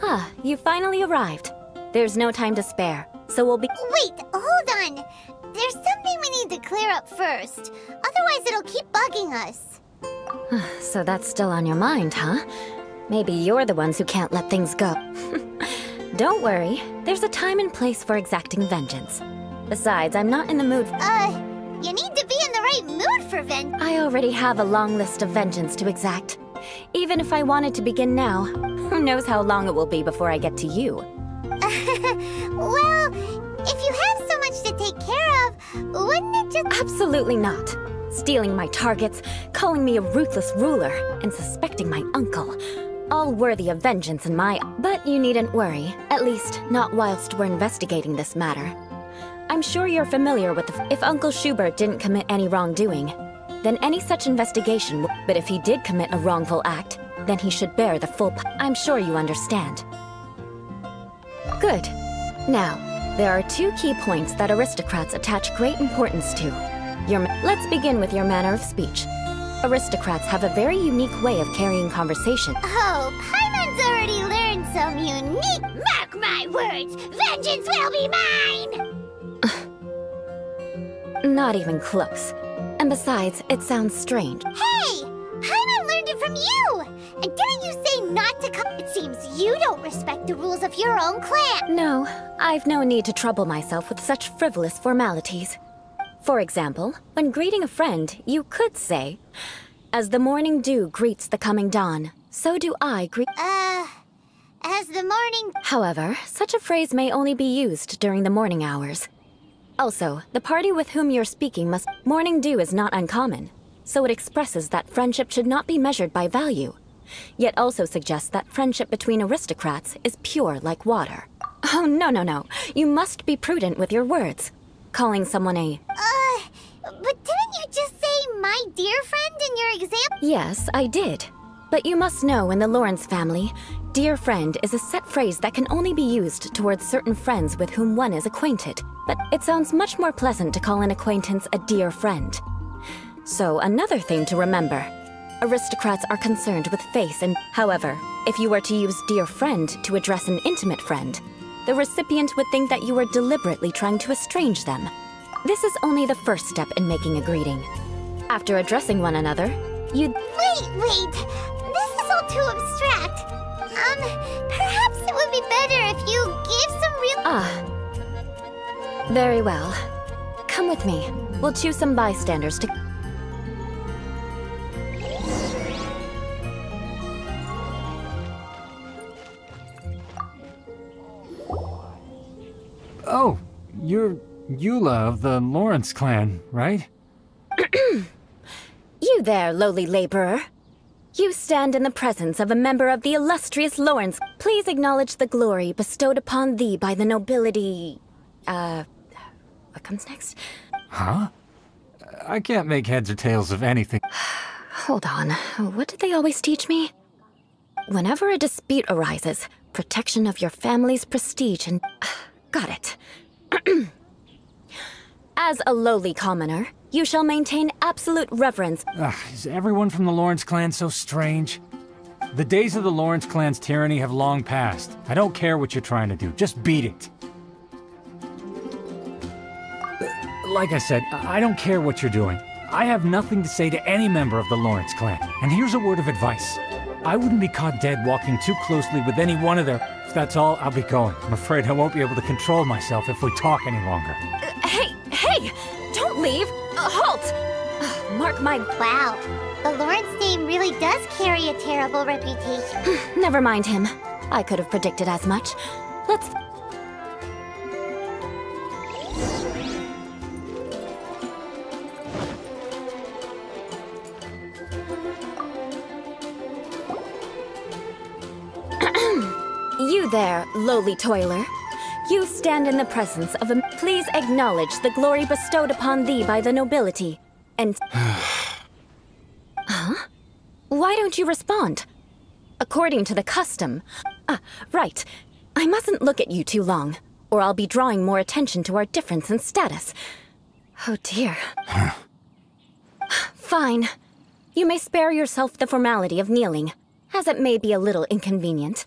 Ah, you finally arrived. There's no time to spare, so we'll be— Wait, hold on! There's something we need to clear up first. Otherwise it'll keep bugging us. So that's still on your mind, huh? Maybe you're the ones who can't let things go. Don't worry, there's a time and place for exacting vengeance. Besides, I'm not in the mood— you need to be in the right mood for I already have a long list of vengeance to exact. Even if I wanted to begin now, who knows how long it will be before I get to you. Well, if you have so much to take care of, wouldn't it just— Absolutely not. Stealing my targets, calling me a ruthless ruler, and suspecting my uncle. All worthy of vengeance in my— But you needn't worry, at least not whilst we're investigating this matter. I'm sure you're familiar with if Uncle Schubert didn't commit any wrongdoing, then any such investigation but if he did commit a wrongful act, then he should bear the full— I'm sure you understand. Good. Now, there are two key points that aristocrats attach great importance to. Let's begin with your manner of speech. Aristocrats have a very unique way of carrying conversation. Oh, Paimon's already learned some unique— Mark my words, vengeance will be mine! Not even close. And besides, it sounds strange. Hey! Paimon learned it from you! And didn't you say not to come— It seems you don't respect the rules of your own clan! No, I've no need to trouble myself with such frivolous formalities. For example, when greeting a friend, you could say, "As the morning dew greets the coming dawn, so do I greet—" As the morning— However, such a phrase may only be used during the morning hours. Also, the party with whom you're speaking must— Morning dew is not uncommon, so it expresses that friendship should not be measured by value, yet also suggests that friendship between aristocrats is pure like water. Oh, no. You must be prudent with your words. Calling someone a— but didn't you just say my dear friend in your example? Yes, I did. But you must know in the Lawrence family, dear friend is a set phrase that can only be used towards certain friends with whom one is acquainted. But it sounds much more pleasant to call an acquaintance a dear friend. So another thing to remember, aristocrats are concerned with face and— However, if you were to use dear friend to address an intimate friend, the recipient would think that you were deliberately trying to estrange them. This is only the first step in making a greeting. After addressing one another, you'd— Wait! This is all too abstract. Perhaps it would be better if you gave some real— Very well. Come with me. We'll choose some bystanders to— Oh, you're Eula of the Lawrence clan, right? You there, lowly laborer. You stand in the presence of a member of the illustrious Lawrence. Please acknowledge the glory bestowed upon thee by the nobility— What comes next? Huh? I can't make heads or tails of anything. Hold on. What did they always teach me? Whenever a dispute arises, protection of your family's prestige and— Got it. As a lowly commoner, you shall maintain absolute reverence. Is everyone from the Lawrence clan so strange? The days of the Lawrence clan's tyranny have long passed. I don't care what you're trying to do. Just beat it. Like I said, I don't care what you're doing. I have nothing to say to any member of the Lawrence clan. And here's a word of advice. I wouldn't be caught dead walking too closely with any one of their— If that's all, I'll be going. I'm afraid I won't be able to control myself if we talk any longer. Hey! Don't leave! Halt! Mark my— Wow, the Lawrence name really does carry a terrible reputation. Never mind him. I could have predicted as much. Let's— You there, lowly toiler. You stand in the presence of a... Please acknowledge the glory bestowed upon thee by the nobility, and... Huh? Why don't you respond? According to the custom... right. I mustn't look at you too long, or I'll be drawing more attention to our difference in status. Oh dear. Fine. You may spare yourself the formality of kneeling, as it may be a little inconvenient.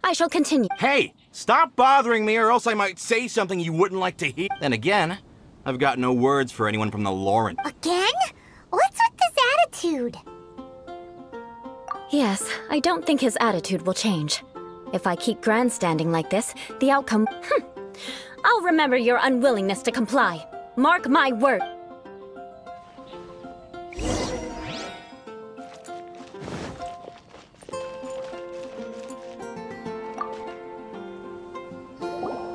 I shall continue. Hey! Stop bothering me, or else I might say something you wouldn't like to hear. Then again, I've got no words for anyone from the Lawrence. Again? What's with this attitude? Yes, I don't think his attitude will change. If I keep grandstanding like this, the outcome... I'll remember your unwillingness to comply. Mark my word.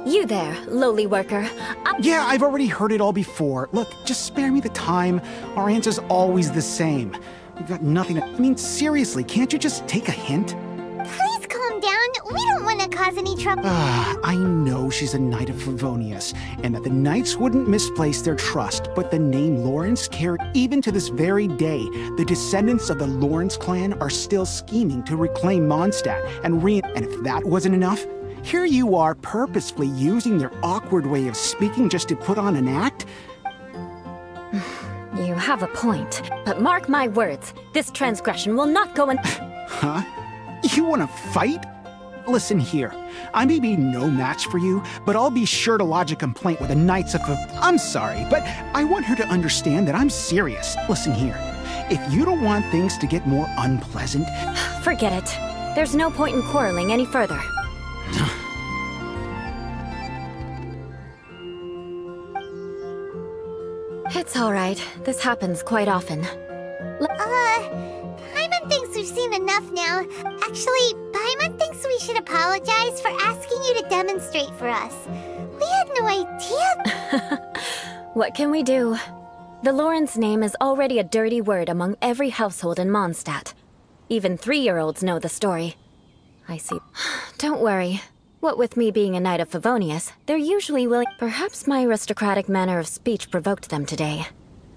You there, lowly worker. Yeah, I've already heard it all before. Look, just spare me the time. Our answer's always the same. We've got nothing to... I mean, seriously, can't you just take a hint? Please calm down. We don't want to cause any trouble. I know she's a Knight of Favonius, and that the Knights wouldn't misplace their trust, but the name Lawrence carried even to this very day. The descendants of the Lawrence clan are still scheming to reclaim Mondstadt, and if that wasn't enough, here you are purposefully using their awkward way of speaking just to put on an act? You have a point, but mark my words, this transgression will not go in... Huh? You want to fight? Listen here, I may be no match for you, but I'll be sure to lodge a complaint with the Knights of... I'm sorry, but I want her to understand that I'm serious. Listen here, if you don't want things to get more unpleasant... Forget it. There's no point in quarreling any further. It's alright. This happens quite often. Paimon thinks we've seen enough now. Actually, Paimon thinks we should apologize for asking you to demonstrate for us. We had no idea. What can we do? The Lawrence name is already a dirty word among every household in Mondstadt. Even 3-year-olds know the story. I see. Don't worry. What with me being a Knight of Favonius, they're usually willing... Perhaps my aristocratic manner of speech provoked them today.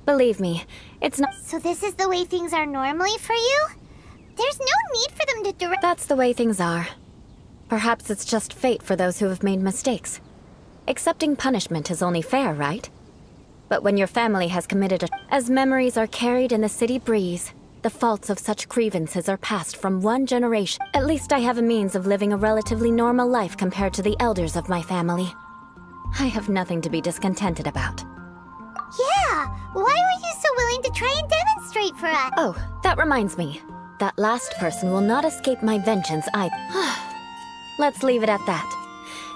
Believe me, it's not... So this is the way things are normally for you? There's no need for them to direct... That's the way things are. Perhaps it's just fate for those who have made mistakes. Accepting punishment is only fair, right? But when your family has committed a... As memories are carried in the city breeze, the faults of such grievances are passed from one generation. At least I have a means of living a relatively normal life compared to the elders of my family. I have nothing to be discontented about. Yeah! Why were you so willing to try and demonstrate for us? Oh, that reminds me. That last person will not escape my vengeance either. Let's leave it at that.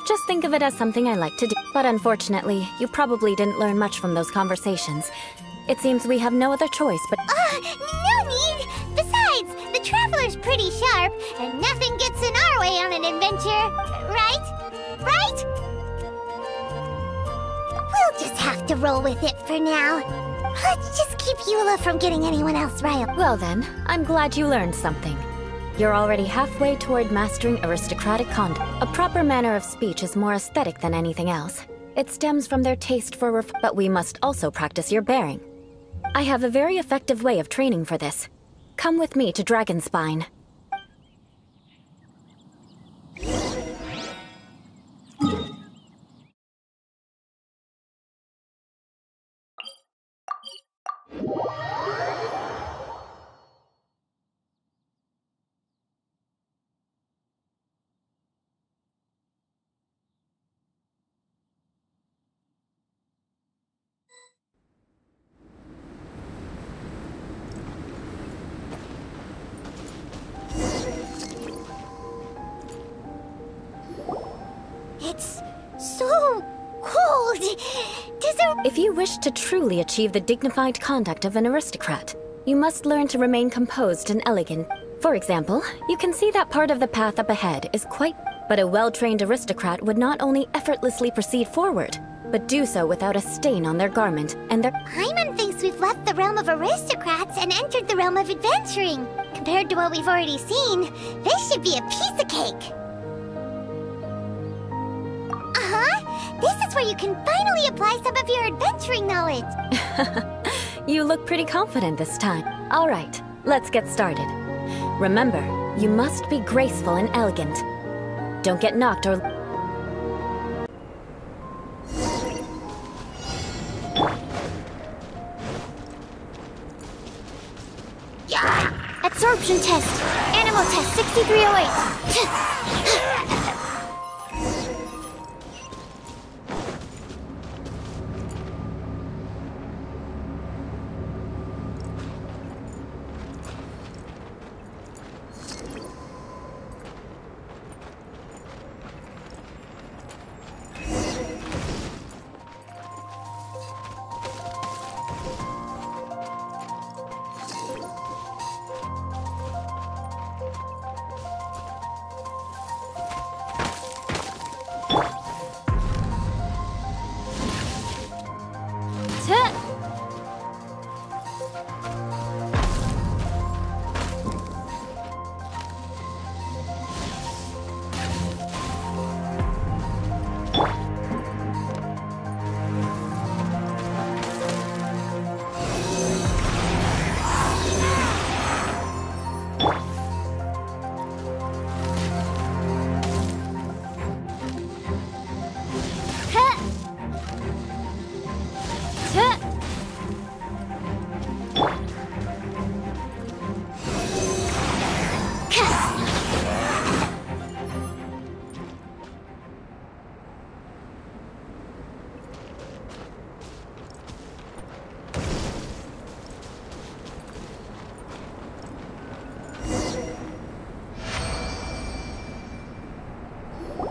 Just think of it as something I like to do. But unfortunately, you probably didn't learn much from those conversations. It seems we have no other choice but... No need! Besides, the Traveler's pretty sharp, and nothing gets in our way on an adventure. Right? Right? We'll just have to roll with it for now. Let's just keep Eula from getting anyone else riled. Well then, I'm glad you learned something. You're already halfway toward mastering aristocratic conduct. A proper manner of speech is more aesthetic than anything else. It stems from their taste for but we must also practice your bearing. I have a very effective way of training for this. Come with me to Dragonspine. It's so cold. If you wish to truly achieve the dignified conduct of an aristocrat, you must learn to remain composed and elegant. For example, you can see that part of the path up ahead is quite... But a well-trained aristocrat would not only effortlessly proceed forward, but do so without a stain on their garment and their... Paimon thinks we've left the realm of aristocrats and entered the realm of adventuring. Compared to what we've already seen, this should be a piece of cake. you can finally apply some of your adventuring knowledge. You look pretty confident this time. All right, let's get started. Remember, you must be graceful and elegant. Don't get knocked or... Absorption test. Animal test 6308.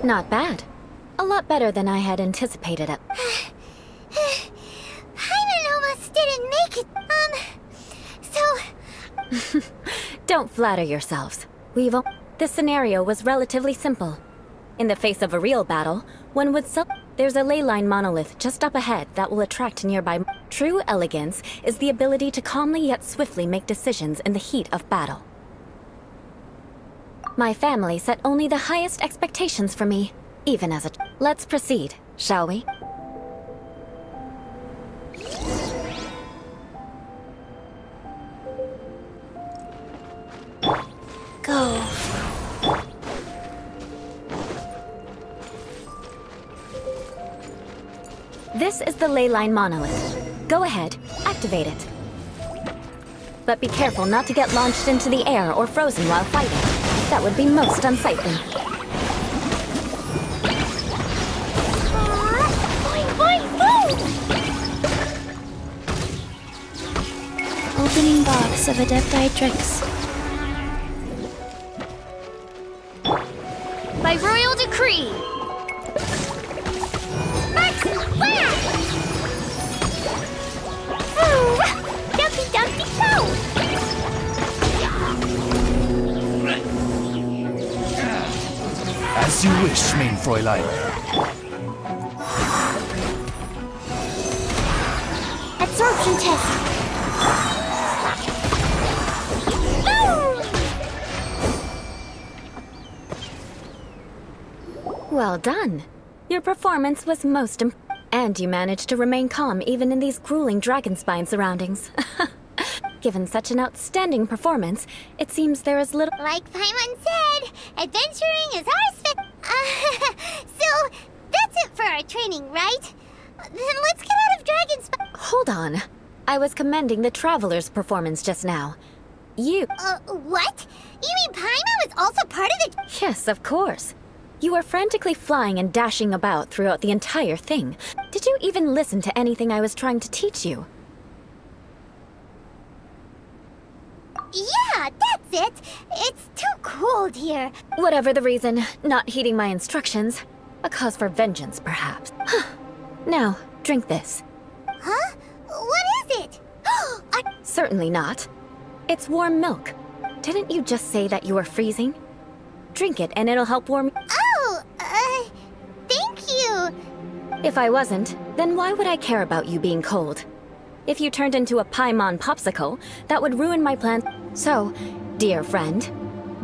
Not bad. A lot better than I had anticipated it. Paimon almost didn't make it. So... Don't flatter yourselves. This scenario was relatively simple. In the face of a real battle, one would there's a ley line monolith just up ahead that will attract nearby. True elegance is the ability to calmly yet swiftly make decisions in the heat of battle. My family set only the highest expectations for me, even as a... Let's proceed, shall we? Go. This is the ley line monolith. Go ahead, activate it. But be careful not to get launched into the air or frozen while fighting. That would be most unsightly. Opening box of Adepti tricks. By royal decree! Sparks and flash! Dumpy dumpy go! As you wish, mein Fräulein. Absorption test. Well done. Your performance was most and you managed to remain calm even in these grueling dragonspine surroundings. Given such an outstanding performance, it seems there is little... Like Paimon said, adventuring is our so, that's it for our training, right? Then let's get out of Dragonspine. Hold on. I was commending the Traveler's performance just now. You... What? You mean Paimon was also part of the... Yes, of course. You were frantically flying and dashing about throughout the entire thing. Did you even listen to anything I was trying to teach you? Yeah, that's it. It's too cold here. Whatever the reason, not heeding my instructions. A cause for vengeance, perhaps. Now, drink this. Huh? What is it? Certainly not. It's warm milk. Didn't you just say that you were freezing? Drink it and it'll help warm... Oh, thank you. If I wasn't, then why would I care about you being cold? If you turned into a Paimon popsicle, that would ruin my plan. So, dear friend,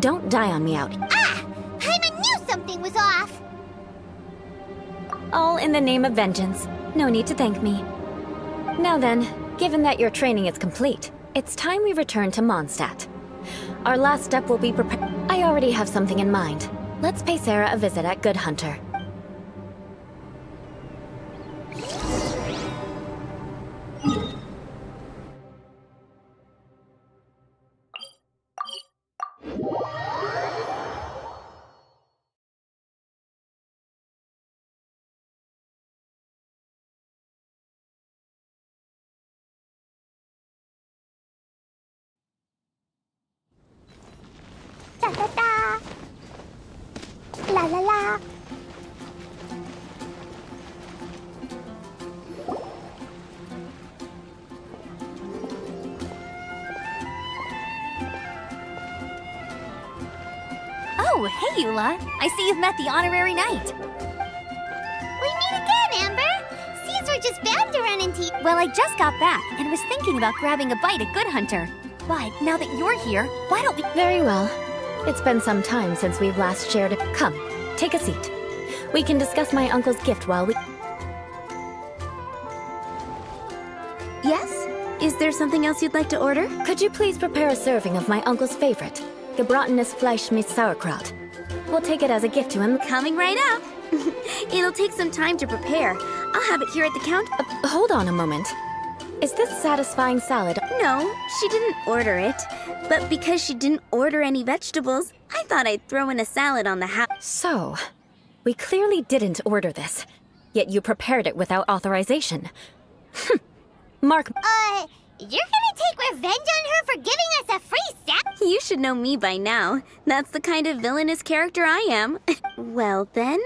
don't die on me out. Ah! Paimon knew something was off. All in the name of vengeance. No need to thank me. Now then, given that your training is complete, it's time we return to Mondstadt. Our last step will be prepare. I already have something in mind. Let's pay Sarah a visit at Good Hunter. Da da da. La la la. Oh, hey, Eula. I see you've met the honorary knight. We meet again, Amber. Seems we're just bound to run into you. Well, I just got back and was thinking about grabbing a bite at Good Hunter. But now that you're here, why don't we... Very well. It's been some time since we've last shared it. Come, take a seat. We can discuss my uncle's gift while we... Yes? Is there something else you'd like to order? Could you please prepare a serving of my uncle's favorite, gebratenes Fleisch mit Sauerkraut? We'll take it as a gift to him. Coming right up. It'll take some time to prepare. I'll have it here at the counter. Hold on a moment. Is this satisfying salad? No, she didn't order it. But because she didn't order any vegetables, I thought I'd throw in a salad on the house. So, we clearly didn't order this, yet you prepared it without authorization. Mark... You're gonna take revenge on her for giving us a free salad? You should know me by now. That's the kind of villainous character I am. Well then,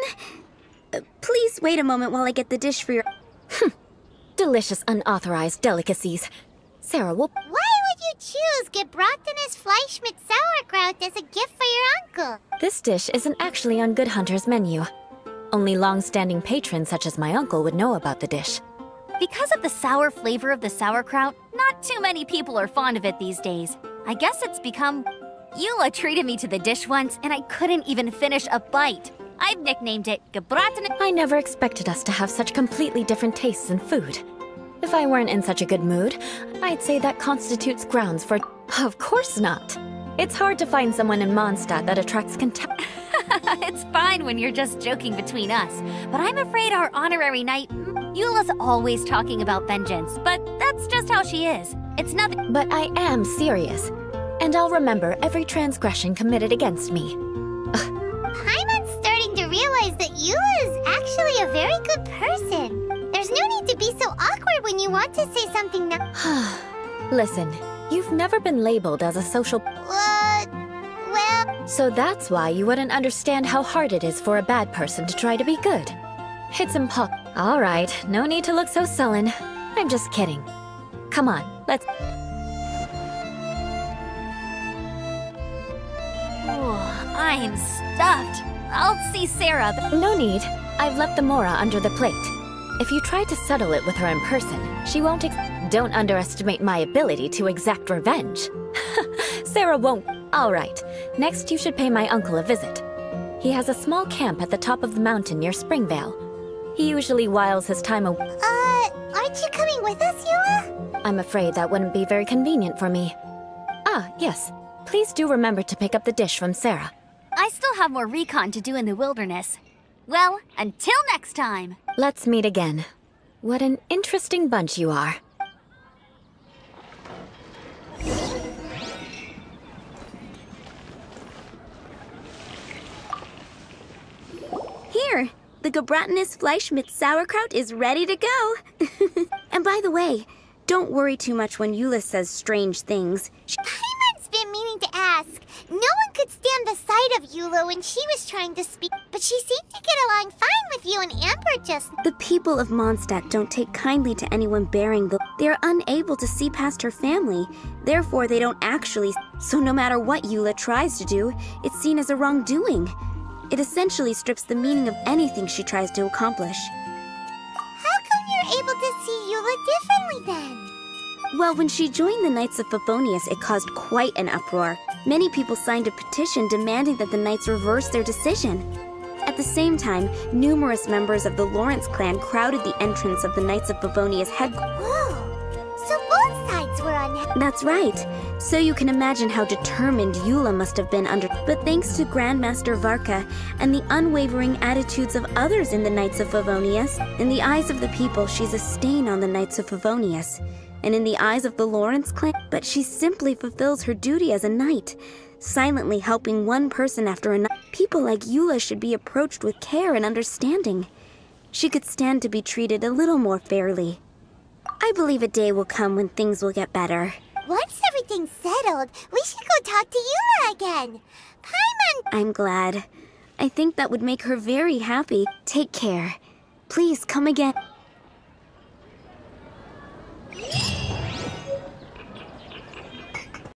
please wait a moment while I get the dish for your... Delicious unauthorized delicacies. Sarah will... Why would you choose gebratenes Fleisch mit Sauerkraut as a gift for your uncle? This dish isn't actually on Good Hunter's menu. Only long-standing patrons such as my uncle would know about the dish. Because of the sour flavor of the sauerkraut, not too many people are fond of it these days. I guess it's become... Eula treated me to the dish once, and I couldn't even finish a bite. I've nicknamed it gebratenes... I never expected us to have such completely different tastes in food. If I weren't in such a good mood, I'd say that constitutes grounds for... Of course not. It's hard to find someone in Mondstadt that attracts contempt. It's fine when you're just joking between us, but I'm afraid our honorary knight... Eula's always talking about vengeance, but that's just how she is. It's nothing... But I am serious, and I'll remember every transgression committed against me. Paimon's starting to realize that Eula is actually a very good person. There's no need to be so awkward when you want to say something now. Listen, you've never been labeled as a social... Well... So that's why you wouldn't understand how hard it is for a bad person to try to be good. It's impossible. All right, no need to look so sullen. I'm just kidding. Come on, let's... Oh, I am stuffed. I'll see Sarah. No need. I've left the Mora under the plate. If you try to settle it with her in person, she won't Don't underestimate my ability to exact revenge. Sarah won't... All right, next you should pay my uncle a visit. He has a small camp at the top of the mountain near Springvale. He usually whiles his time away. Aren't you coming with us, Eula? I'm afraid that wouldn't be very convenient for me. Ah, yes. Please do remember to pick up the dish from Sarah. I still have more recon to do in the wilderness. Well, until next time. Let's meet again. What an interesting bunch you are. Here, the gebratenes Fleisch mit Sauerkraut is ready to go. And by the way, don't worry too much when Eula says strange things. Paimon's been meaning to ask. No one could stand the sight of Eula when she was trying to speak, but she seemed to get along fine with you and Amber just... The people of Mondstadt don't take kindly to anyone bearing the... They are unable to see past her family. Therefore, they don't actually... So no matter what Eula tries to do, it's seen as a wrongdoing. It essentially strips the meaning of anything she tries to accomplish. How come you're able to see Eula differently then? Well, when she joined the Knights of Favonius, it caused quite an uproar. Many people signed a petition demanding that the Knights reverse their decision. At the same time, numerous members of the Lawrence clan crowded the entrance of the Knights of Favonia's headquarters. Whoa! So both sides were on... That's right. So you can imagine how determined Eula must have been under... But thanks to Grandmaster Varka and the unwavering attitudes of others in the Knights of Favonius, in the eyes of the people, she's a stain on the Knights of Favonius. And in the eyes of the Lawrence clan, but she simply fulfills her duty as a knight, silently helping one person after another. People like Eula should be approached with care and understanding. She could stand to be treated a little more fairly. I believe a day will come when things will get better. Once everything's settled, we should go talk to Eula again. Paimon... I'm glad. I think that would make her very happy. Take care. Please come again.